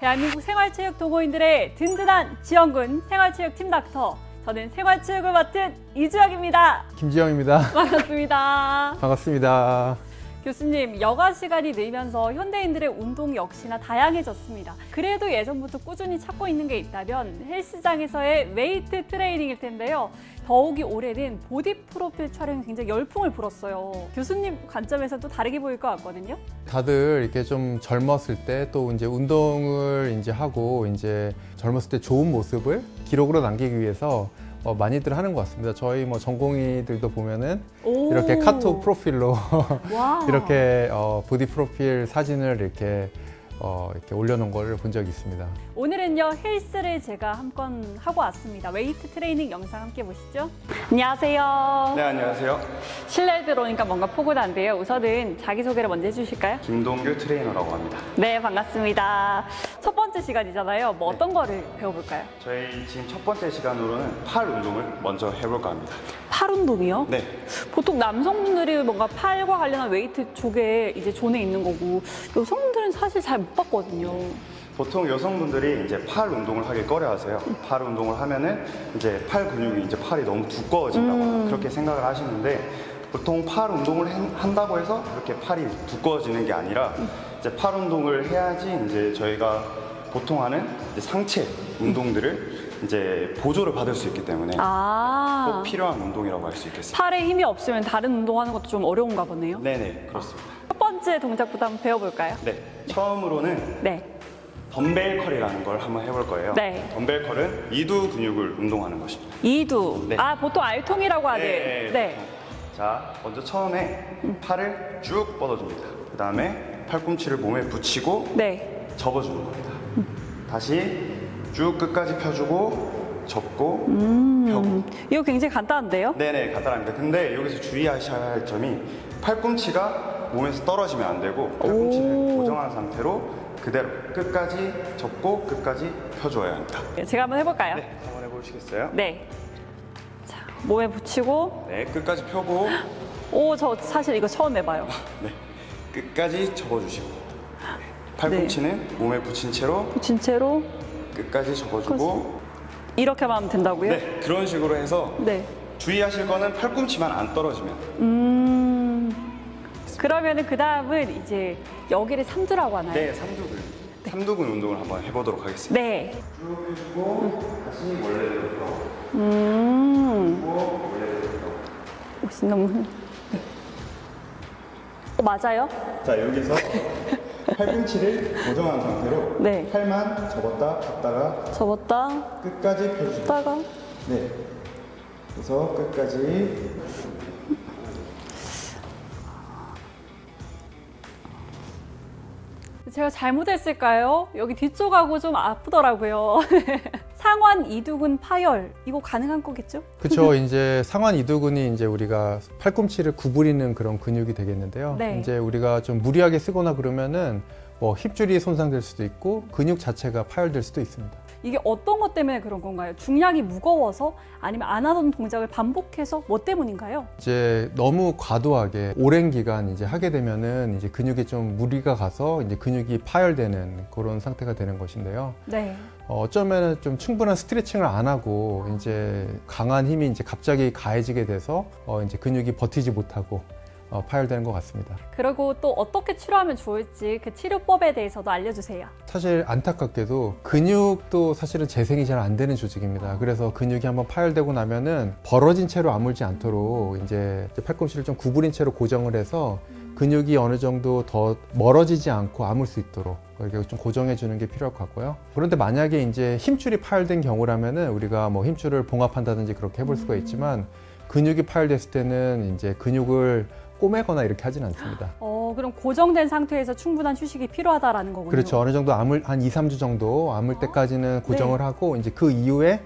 대한민국 생활체육 동호인들의 든든한 지원군 생활체육팀 닥터. 저는 생활체육을 맡은 이주혁입니다. 김지영입니다. 반갑습니다. 반갑습니다. 교수님, 여가 시간이 늘면서 현대인들의 운동 역시나 다양해졌습니다. 그래도 예전부터 꾸준히 찾고 있는 게 있다면 헬스장에서의 웨이트 트레이닝일 텐데요. 더욱이 올해는 보디 프로필 촬영이 굉장히 열풍을 불었어요. 교수님 관점에서 또 다르게 보일 것 같거든요. 다들 이렇게 좀 젊었을 때 또 이제 운동을 이제 하고 이제 젊었을 때 좋은 모습을 기록으로 남기기 위해서 많이들 하는 것 같습니다. 저희 뭐 전공의들도 보면은 오. 이렇게 카톡 프로필로 와. 이렇게 보디 프로필 사진을 이렇게 올려놓은 걸 본 적이 있습니다. 오늘은요, 헬스를 제가 한 건 하고 왔습니다. 웨이트 트레이닝 영상 함께 보시죠. 안녕하세요. 네, 안녕하세요. 실내 들어오니까 뭔가 포근한데요. 우선은 자기소개를 먼저 해주실까요? 김동규 트레이너라고 합니다. 네, 반갑습니다. 첫 번째 시간이잖아요. 뭐 어떤 거를 배워볼까요? 저희 지금 첫 번째 시간으로는 팔 운동을 먼저 해볼까 합니다. 팔 운동이요? 네, 보통 남성분들이 뭔가 팔과 관련한 웨이트 쪽에 이제 존에 있는 거고, 여성분들은 사실 잘 못 봤거든요. 보통 여성분들이 이제 팔 운동을 하길 꺼려하세요. 팔 운동을 하면은 이제 팔 근육이 이제 팔이 너무 두꺼워진다거나 그렇게 생각을 하시는데, 보통 팔 운동을 한다고 해서 그렇게 팔이 두꺼워지는 게 아니라 이제 팔 운동을 해야지 이제 저희가 보통 하는 이제 상체 운동들을 이제 보조를 받을 수 있기 때문에 꼭 필요한 운동이라고 할 수 있겠습니다. 팔에 힘이 없으면 다른 운동하는 것도 좀 어려운가 보네요. 네네, 그렇습니다. 첫 번째 동작부터 한번 배워볼까요? 네, 처음으로는 네. 덤벨 컬이라는 걸 한번 해볼 거예요. 네. 덤벨 컬은 이두 근육을 운동하는 것입니다. 이두. 네. 보통 알통이라고 하는. 네. 자, 먼저 처음에 팔을 쭉 뻗어줍니다. 그 다음에 팔꿈치를 몸에 붙이고 네. 접어주는 겁니다. 다시 쭉 끝까지 펴주고 접고 펴고. 이거 굉장히 간단한데요? 네네, 간단합니다. 근데 여기서 주의하셔야 할 점이 팔꿈치가 몸에서 떨어지면 안 되고 팔꿈치를 고정한 상태로 그대로 끝까지 접고 끝까지 펴줘야 합니다. 제가 한번 해볼까요? 네, 한번 해보시겠어요? 네. 자, 몸에 붙이고. 네, 끝까지 펴고 오, 저 사실 이거 처음 해봐요. 네, 끝까지 접어주시고 팔꿈치는 몸에 붙인 채로 붙인 채로 끝까지 접어주고 이렇게만 하면 된다고요? 네, 그런 식으로 해서 네. 주의하실 거는 팔꿈치만 안 떨어지면 그러면은 그 다음은 이제 여기를 삼두라고 하나요? 네, 삼두근 운동을 한번 해보도록 하겠습니다. 네. 쭉 해주고 다시 원래대로 돌아오고 혹시 너무. 맞아요? 자, 여기서 팔꿈치를 고정한 상태로 네. 팔만 접었다 폈다가 접었다, 끝까지 펴주시고 폈다가. 네, 그래서 끝까지 제가 잘못했을까요? 여기 뒤쪽하고 좀 아프더라고요. 상완 이두근 파열, 이거 가능한 거겠죠? 그렇죠. 이제 상완 이두근이 이제 우리가 팔꿈치를 구부리는 그런 근육이 되겠는데요. 네. 이제 우리가 좀 무리하게 쓰거나 그러면은 뭐 힙줄이 손상될 수도 있고 근육 자체가 파열될 수도 있습니다. 이게 어떤 것 때문에 그런 건가요? 중량이 무거워서 아니면 안 하던 동작을 반복해서 뭐 때문인가요? 이제 너무 과도하게 오랜 기간 이제 하게 되면은 이제 근육에 좀 무리가 가서 이제 근육이 파열되는 그런 상태가 되는 것인데요. 네. 어쩌면은 좀 충분한 스트레칭을 안 하고 이제 강한 힘이 이제 갑자기 가해지게 돼서 이제 근육이 버티지 못하고 파열되는 것 같습니다. 그리고 또 어떻게 치료하면 좋을지 그 치료법에 대해서도 알려주세요. 사실 안타깝게도 근육도 사실은 재생이 잘 안 되는 조직입니다. 그래서 근육이 한번 파열되고 나면은 벌어진 채로 아물지 않도록 이제 팔꿈치를 좀 구부린 채로 고정을 해서 근육이 어느 정도 더 멀어지지 않고 아물 수 있도록 이렇게 좀 고정해 주는 게 필요할 것 같고요. 그런데 만약에 이제 힘줄이 파열된 경우라면은 우리가 뭐 힘줄을 봉합한다든지 그렇게 해볼 수가 있지만 근육이 파열됐을 때는 이제 근육을 꼬매거나 이렇게 하진 않습니다. 그럼 고정된 상태에서 충분한 휴식이 필요하다라는 거군요. 그렇죠. 어느 정도 한 2, 3주 정도 아물 때까지는 고정을 하고 이제 그 이후에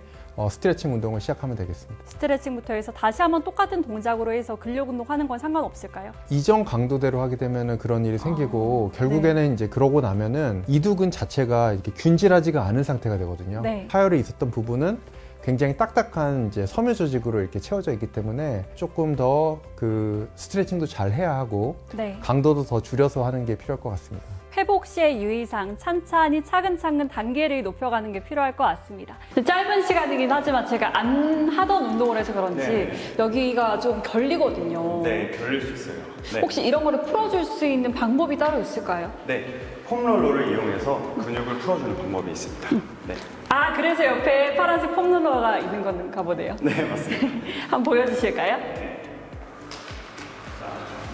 스트레칭 운동을 시작하면 되겠습니다. 스트레칭부터 해서 다시 한번 똑같은 동작으로 해서 근력 운동하는 건 상관없을까요? 이전 강도대로 하게 되면은 그런 일이 생기고 결국에는 이제 그러고 나면은 이두근 자체가 이렇게 균질하지가 않은 상태가 되거든요. 네. 파열이 있었던 부분은 굉장히 딱딱한 이제 섬유 조직으로 이렇게 채워져 있기 때문에 조금 더 그 스트레칭도 잘 해야 하고 네. 강도도 더 줄여서 하는 게 필요할 것 같습니다. 회복 시의 유의사항 찬찬히 차근차근 단계를 높여가는 게 필요할 것 같습니다. 짧은 시간이긴 하지만 제가 안 하던 운동을 해서 그런지 네. 여기가 좀 결리거든요. 네, 결릴 수 있어요. 네. 혹시 이런 거를 풀어줄 수 있는 방법이 따로 있을까요? 네, 폼롤러를 이용해서 근육을 풀어주는 방법이 있습니다. 네, 아, 그래서 옆에 파란색 폼롤러가 있는 건가 보네요. 네 맞습니다. 한번 보여주실까요?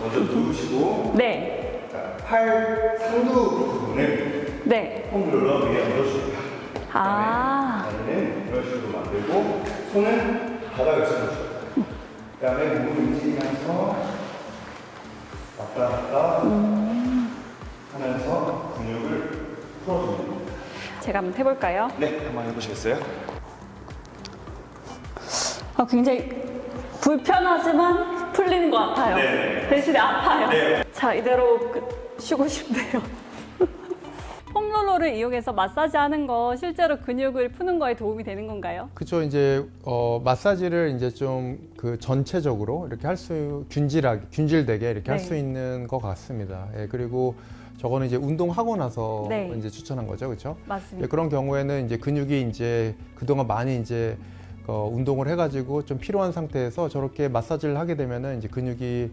먼저 누우시고 네. 자, 팔 상두 부분을 네. 폼롤러 위에 얹어줍니다. 아. 다리는 이런 식으로 만들고 손은 바닥을 치워줘요. 그다음에 몸을 움직이면서 왔다 갔다 하면서 근육을 풀어줍니다. 제가 한번 해볼까요? 네, 한번 해보시겠어요? 굉장히 불편하지만 풀리는 것 같아요. 네. 대신에 아파요. 네. 자, 이대로 쉬고 싶네요. 폼롤러를 이용해서 마사지하는 거 실제로 근육을 푸는 거에 도움이 되는 건가요? 그쵸. 이제 마사지를 이제 좀 그 전체적으로 이렇게 할 수 균질되게 이렇게 할 네. 수 있는 것 같습니다. 예, 그리고 저거는 이제 운동하고 나서 네. 이제 추천한 거죠, 그렇죠? 맞습니다. 예, 그런 경우에는 이제 근육이 이제 그동안 많이 이제 운동을 해가지고 좀 피로한 상태에서 저렇게 마사지를 하게 되면은 이제 근육이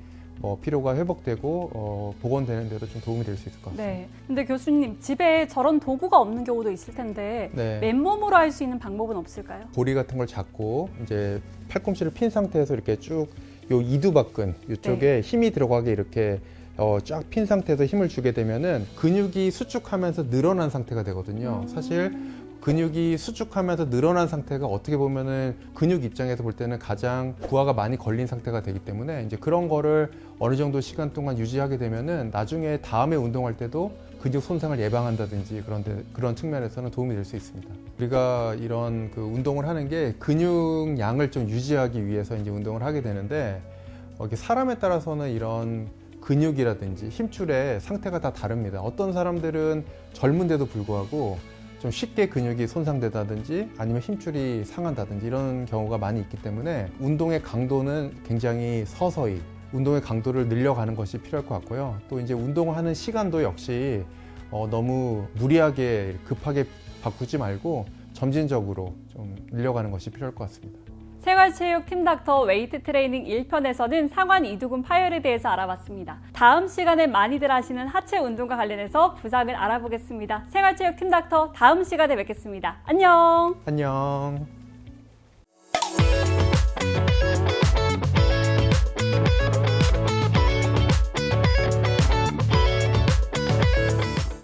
피로가 회복되고 복원되는 데도 좀 도움이 될 수 있을 것 같습니다. 네. 근데 교수님, 집에 저런 도구가 없는 경우도 있을 텐데 네. 맨몸으로 할 수 있는 방법은 없을까요? 고리 같은 걸 잡고 이제 팔꿈치를 핀 상태에서 이렇게 쭉 요 이두박근 이쪽에 힘이 들어가게 이렇게 쫙 핀 상태에서 힘을 주게 되면은 근육이 수축하면서 늘어난 상태가 되거든요. 사실 근육이 수축하면서 늘어난 상태가 어떻게 보면은 근육 입장에서 볼 때는 가장 부하가 많이 걸린 상태가 되기 때문에 이제 그런 거를 어느 정도 시간 동안 유지하게 되면은 나중에 다음에 운동할 때도 근육 손상을 예방한다든지 그런 측면에서는 도움이 될 수 있습니다. 우리가 이런 그 운동을 하는 게 근육량을 좀 유지하기 위해서 이제 운동을 하게 되는데 이게 사람에 따라서는 이런 근육이라든지 힘줄의 상태가 다 다릅니다. 어떤 사람들은 젊은데도 불구하고 좀 쉽게 근육이 손상되다든지 아니면 힘줄이 상한다든지 이런 경우가 많이 있기 때문에 운동의 강도는 굉장히 서서히 운동의 강도를 늘려가는 것이 필요할 것 같고요. 또 이제 운동을 하는 시간도 역시 너무 무리하게 급하게 바꾸지 말고 점진적으로 좀 늘려가는 것이 필요할 것 같습니다. 생활체육 팀닥터 웨이트 트레이닝 1편에서는 상완 이두근 파열에 대해서 알아봤습니다. 다음 시간에 많이들 하시는 하체 운동과 관련해서 부상을 알아보겠습니다. 생활체육 팀닥터 다음 시간에 뵙겠습니다. 안녕! 안녕.